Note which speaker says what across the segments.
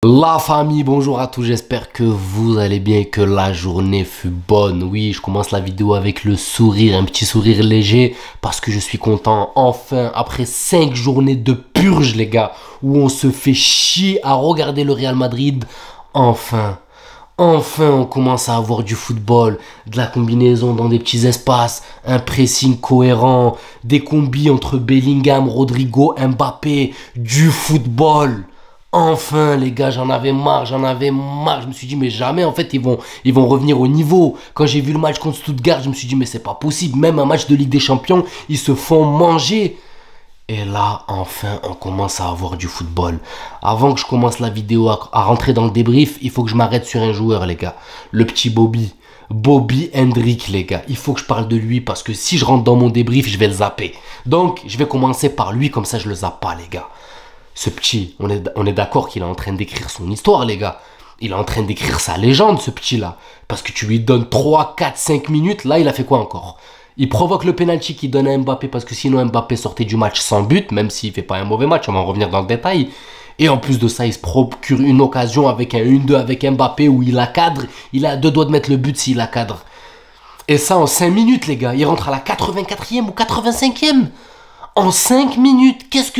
Speaker 1: La famille, bonjour à tous, j'espère que vous allez bien et que la journée fut bonne. Oui, je commence la vidéo avec le sourire, un petit sourire léger parce que je suis content. Enfin, après 5 journées de purge les gars, où on se fait chier à regarder le Real Madrid, enfin on commence à avoir du football, de la combinaison dans des petits espaces, un pressing cohérent, des combis entre Bellingham, Rodrigo, Mbappé, du football. Enfin les gars, j'en avais marre. Je me suis dit mais jamais en fait ils vont revenir au niveau. Quand j'ai vu le match contre Stuttgart, je me suis dit mais c'est pas possible. Même un match de Ligue des Champions, ils se font manger. Et là, enfin, on commence à avoir du football. Avant que je commence la vidéo à rentrer dans le débrief, il faut que je m'arrête sur un joueur, les gars. Le petit Bobby. Bobby Hendrick, les gars. Il faut que je parle de lui parce que si je rentre dans mon débrief, je vais le zapper. Donc, je vais commencer par lui, comme ça je le zappe pas, les gars. Ce petit, on est d'accord qu'il est en train d'écrire son histoire, les gars. Il est en train d'écrire sa légende, ce petit-là. Parce que tu lui donnes 3, 4, 5 minutes. Là, il a fait quoi encore? Il provoque le penalty qu'il donne à Mbappé parce que sinon Mbappé sortait du match sans but, même s'il ne fait pas un mauvais match, on va en revenir dans le détail. Et en plus de ça, il se procure une occasion avec un 1-2 avec Mbappé où il la cadre. Il a 2 doigts de mettre le but s'il la cadre. Et ça en 5 minutes, les gars. Il rentre à la 84e ou 85e. En 5 minutes, qu'est-ce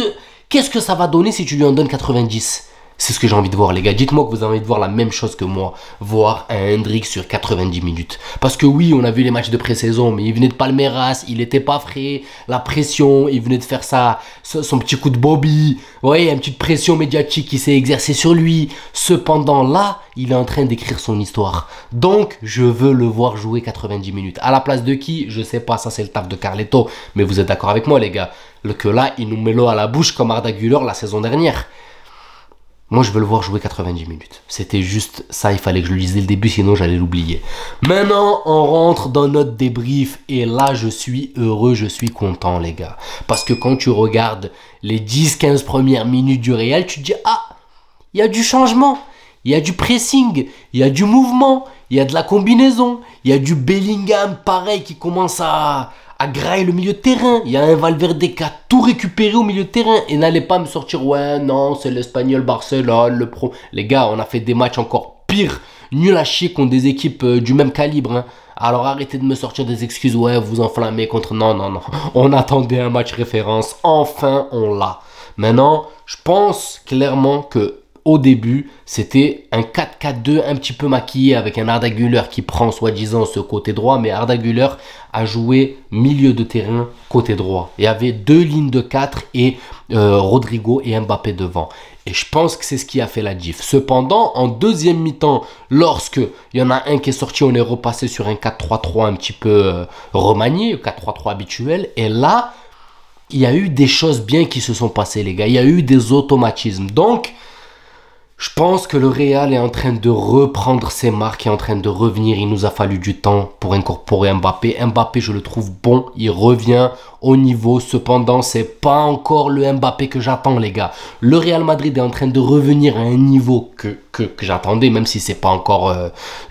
Speaker 1: que ça va donner si tu lui en donnes 90? C'est ce que j'ai envie de voir, les gars. Dites-moi que vous avez envie de voir la même chose que moi. Voir un Hendrick sur 90 minutes. Parce que oui, on a vu les matchs de pré-saison, mais il venait de Palmeiras, il n'était pas frais. La pression, il venait de faire son petit coup de Bobby. Vous voyez, une petite pression médiatique qui s'est exercée sur lui. Cependant, là, il est en train d'écrire son histoire. Donc, je veux le voir jouer 90 minutes. À la place de qui? Je sais pas, ça c'est le taf de Carleto. Mais vous êtes d'accord avec moi, les gars? Que là, il nous met l'eau à la bouche comme Arda Güler la saison dernière. Moi, je veux le voir jouer 90 minutes. C'était juste ça, il fallait que je le dise dès le début, sinon j'allais l'oublier. Maintenant, on rentre dans notre débrief. Et là, je suis heureux, je suis content, les gars. Parce que quand tu regardes les 10-15 premières minutes du Real, tu te dis, ah, il y a du changement. Il y a du pressing, il y a du mouvement, il y a de la combinaison. Il y a du Bellingham, pareil, qui commence à grailler le milieu de terrain. Il y a un Valverde qui a tout récupéré au milieu de terrain. Et n'allez pas me sortir, ouais, non, c'est l'Espagnol Barcelone, le pro. Les gars, on a fait des matchs encore pires, nuls à chier contre des équipes du même calibre. Hein. Alors arrêtez de me sortir des excuses, ouais, vous enflammez contre... Non. On attendait un match référence. Enfin, on l'a. Maintenant, je pense clairement que au début, c'était un 4-4-2 un petit peu maquillé avec un Arda Güler qui prend soi-disant ce côté droit, mais Arda Güler a joué milieu de terrain côté droit. Il y avait 2 lignes de 4 et Rodrigo et Mbappé devant. Et je pense que c'est ce qui a fait la diff. Cependant, en deuxième mi-temps, lorsque il y en a un qui est sorti, on est repassé sur un 4-3-3 un petit peu remanié, le 4-3-3 habituel. Et là, il y a eu des choses bien qui se sont passées, les gars. Il y a eu des automatismes. Donc, je pense que le Real est en train de reprendre ses marques, est en train de revenir. Il nous a fallu du temps pour incorporer Mbappé. Mbappé, je le trouve bon, il revient au niveau. Cependant, c'est pas encore le Mbappé que j'attends, les gars. Le Real Madrid est en train de revenir à un niveau que j'attendais, même si c'est pas encore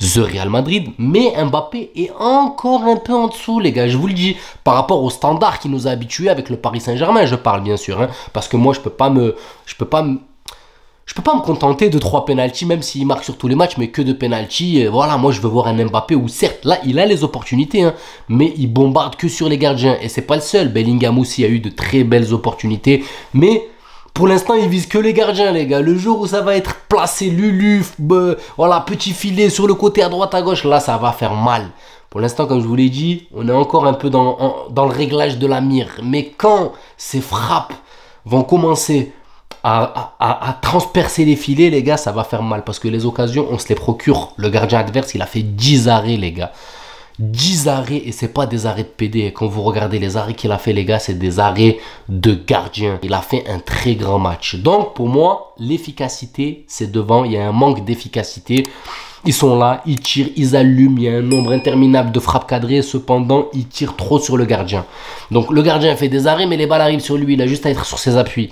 Speaker 1: The Real Madrid. Mais Mbappé est encore un peu en dessous, les gars. Je vous le dis, par rapport au standard qui nous a habitués avec le Paris Saint-Germain, je parle bien sûr. Hein, parce que moi, je peux pas me contenter de 3 pénaltys, même s'il marque sur tous les matchs, mais que de pénaltys. Voilà, moi je veux voir un Mbappé où certes, là, il a les opportunités, hein, mais il bombarde que sur les gardiens. Et c'est pas le seul. Bellingham aussi a eu de très belles opportunités. Mais pour l'instant, il vise que les gardiens, les gars. Le jour où ça va être placé, Lulu, voilà, petit filet sur le côté à droite, à gauche, là, ça va faire mal. Pour l'instant, comme je vous l'ai dit, on est encore un peu dans le réglage de la mire. Mais quand ces frappes vont commencer à transpercer les filets, les gars, ça va faire mal. Parce que les occasions, on se les procure. Le gardien adverse, il a fait 10 arrêts, les gars. 10 arrêts, et c'est pas des arrêts de PD. Quand vous regardez les arrêts qu'il a fait, les gars, c'est des arrêts de gardien. Il a fait un très grand match. Donc, pour moi, l'efficacité, c'est devant. Il y a un manque d'efficacité. Ils sont là, ils tirent, ils allument. Il y a un nombre interminable de frappes cadrées. Cependant, ils tirent trop sur le gardien. Donc, le gardien fait des arrêts, mais les balles arrivent sur lui. Il a juste à être sur ses appuis.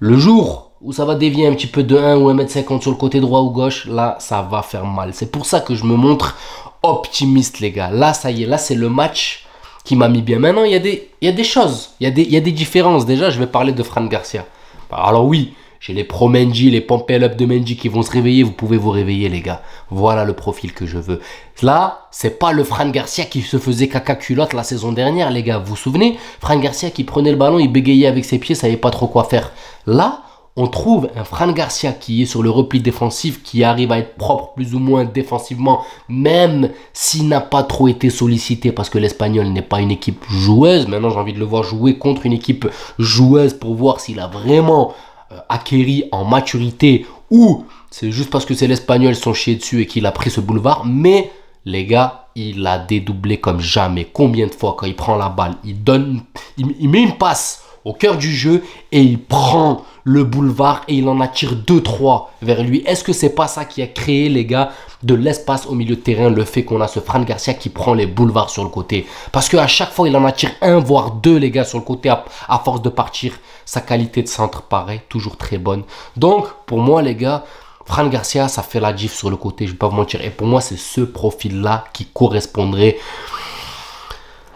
Speaker 1: Le jour où ça va dévier un petit peu de 1 ou 1,50 m sur le côté droit ou gauche, là, ça va faire mal. C'est pour ça que je me montre optimiste, les gars. Là, ça y est, là, c'est le match qui m'a mis bien. Maintenant, il y a des choses, il y a des différences. Déjà, je vais parler de Fran Garcia. Alors oui, J'ai les pro Mendy, les pompel up de Mendy qui vont se réveiller. Vous pouvez vous réveiller, les gars. Voilà le profil que je veux. Là, c'est pas le Fran Garcia qui se faisait caca culotte la saison dernière, les gars. Vous vous souvenez? Fran Garcia qui prenait le ballon, il bégayait avec ses pieds, savait pas trop quoi faire. Là, on trouve un Fran Garcia qui est sur le repli défensif, qui arrive à être propre plus ou moins défensivement, même s'il n'a pas trop été sollicité parce que l'Espagnol n'est pas une équipe joueuse. Maintenant, j'ai envie de le voir jouer contre une équipe joueuse pour voir s'il a vraiment acquéri en maturité ou c'est juste parce que c'est l'Espagnol, ils sont chiés dessus et qu'il a pris ce boulevard. Mais les gars, il a dédoublé comme jamais. Combien de fois quand il prend la balle, il met une passe au cœur du jeu et il prend le boulevard et il en attire 2-3 vers lui. Est-ce que c'est pas ça qui a créé, les gars, de l'espace au milieu de terrain, le fait qu'on a ce Fran Garcia qui prend les boulevards sur le côté? Parce qu'à chaque fois, il en attire un, voire deux, les gars, sur le côté, à force de partir. Sa qualité de centre, pareil, toujours très bonne. Donc, pour moi, les gars, Fran Garcia, ça fait la diff sur le côté, je ne vais pas vous mentir. Et pour moi, c'est ce profil-là qui correspondrait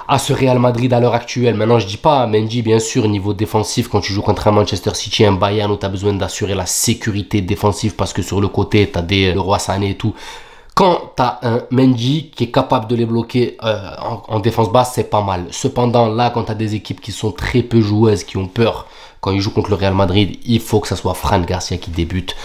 Speaker 1: à ce Real Madrid à l'heure actuelle. Maintenant, je dis pas Mendy, bien sûr, niveau défensif, quand tu joues contre un Manchester City, un Bayern où tu as besoin d'assurer la sécurité défensive parce que sur le côté, tu as des Leroy Sané et tout. Quand tu as un Mendy qui est capable de les bloquer en défense basse, c'est pas mal. Cependant, là, quand tu as des équipes qui sont très peu joueuses, qui ont peur, quand ils jouent contre le Real Madrid, il faut que ça soit Fran Garcia qui débute.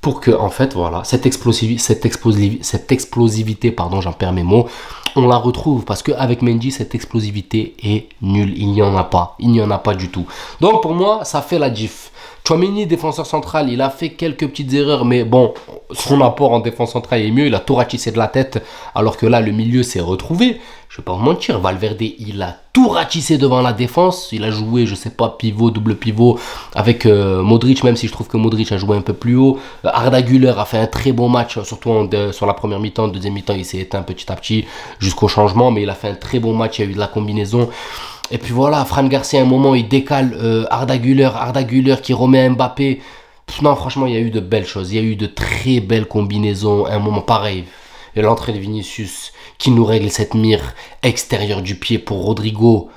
Speaker 1: Pour que, en fait, voilà, cette explosivité, pardon, j'en perds mes mots, on la retrouve. Parce qu'avec Mendy, cette explosivité est nulle. Il n'y en a pas. Il n'y en a pas du tout. Donc, pour moi, ça fait la diff. Tchouaméni, défenseur central, il a fait quelques petites erreurs. Mais bon, son apport en défense centrale est mieux. Il a tout ratissé de la tête. Alors que là, le milieu s'est retrouvé. Je ne vais pas vous mentir, Valverde, il a tout ratissé devant la défense. Il a joué, je ne sais pas, pivot, double pivot avec Modric, même si je trouve que Modric a joué un peu plus haut. Arda Güler a fait un très bon match, surtout sur la première mi-temps. Deuxième mi-temps, il s'est éteint petit à petit jusqu'au changement. Mais il a fait un très bon match, il y a eu de la combinaison. Et puis voilà, Fran Garcia, à un moment, il décale Arda Güler qui remet Mbappé. Non, franchement, il y a eu de belles choses. Il y a eu de très belles combinaisons. À un moment pareil. Et l'entrée de Vinicius qui nous règle cette mire extérieure du pied pour Rodrigo.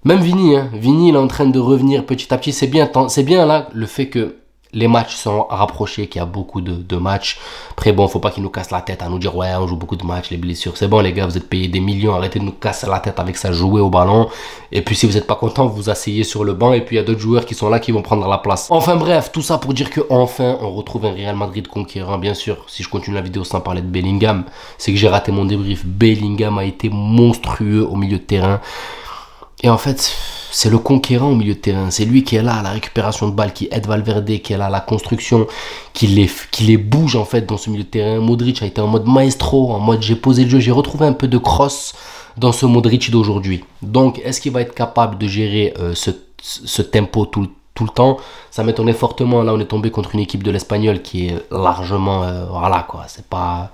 Speaker 1: Même Vini, hein. Vini, il est en train de revenir petit à petit. C'est bien là le fait que les matchs sont rapprochés, qu'il y a beaucoup de matchs. Après, bon, faut pas qu'ils nous cassent la tête à nous dire, ouais, on joue beaucoup de matchs, les blessures. C'est bon, les gars, vous êtes payés des millions. Arrêtez de nous casser la tête avec ça, jouer au ballon. Et puis, si vous n'êtes pas content, vous vous asseyez sur le banc. Et puis, il y a d'autres joueurs qui sont là, qui vont prendre la place. Enfin, bref, tout ça pour dire que enfin, on retrouve un Real Madrid conquérant. Bien sûr, si je continue la vidéo sans parler de Bellingham, c'est que j'ai raté mon débrief. Bellingham a été monstrueux au milieu de terrain. Et en fait, c'est le conquérant au milieu de terrain. C'est lui qui est là à la récupération de balles, qui aide Valverde, qui est là à la construction, qui les bouge en fait dans ce milieu de terrain. Modric a été en mode maestro, en mode j'ai posé le jeu. J'ai retrouvé un peu de cross dans ce Modric d'aujourd'hui. Donc, est-ce qu'il va être capable de gérer ce tempo tout le temps? Ça m'étonnait fortement. Là, on est tombé contre une équipe de l'Espagnol qui est largement, voilà quoi, c'est pas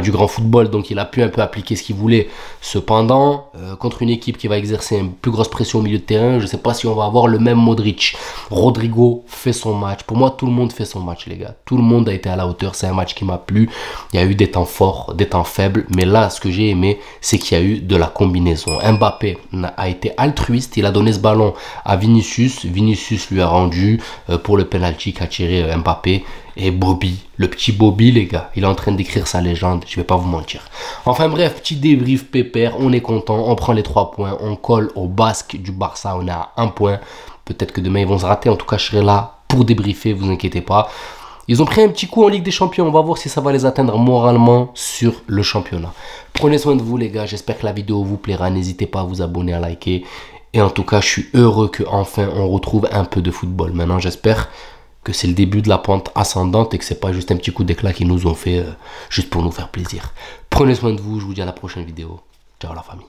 Speaker 1: du grand football, donc il a pu un peu appliquer ce qu'il voulait. Cependant, contre une équipe qui va exercer une plus grosse pression au milieu de terrain, je sais pas si on va avoir le même Modric. Rodrigo fait son match. Pour moi, tout le monde fait son match, les gars. Tout le monde a été à la hauteur. C'est un match qui m'a plu. Il y a eu des temps forts, des temps faibles, mais là, ce que j'ai aimé, c'est qu'il y a eu de la combinaison. Mbappé a été altruiste. Il a donné ce ballon à Vinicius. Vinicius lui a rendu pour le penalty qu'a tiré Mbappé. Et Bobby, le petit Bobby, les gars, il est en train d'écrire sa légende, je vais pas vous mentir. Enfin bref, petit débrief pépère, on est content, on prend les 3 points, on colle au basque du Barça, on est à 1 point. Peut-être que demain ils vont se rater, en tout cas je serai là pour débriefer, vous inquiétez pas. Ils ont pris un petit coup en Ligue des Champions, on va voir si ça va les atteindre moralement sur le championnat. Prenez soin de vous les gars, j'espère que la vidéo vous plaira, n'hésitez pas à vous abonner, à liker. Et en tout cas, je suis heureux qu'enfin on retrouve un peu de football. Maintenant, j'espère que c'est le début de la pente ascendante et que c'est pas juste un petit coup d'éclat qu'ils nous ont fait juste pour nous faire plaisir. Prenez soin de vous, je vous dis à la prochaine vidéo. Ciao la famille.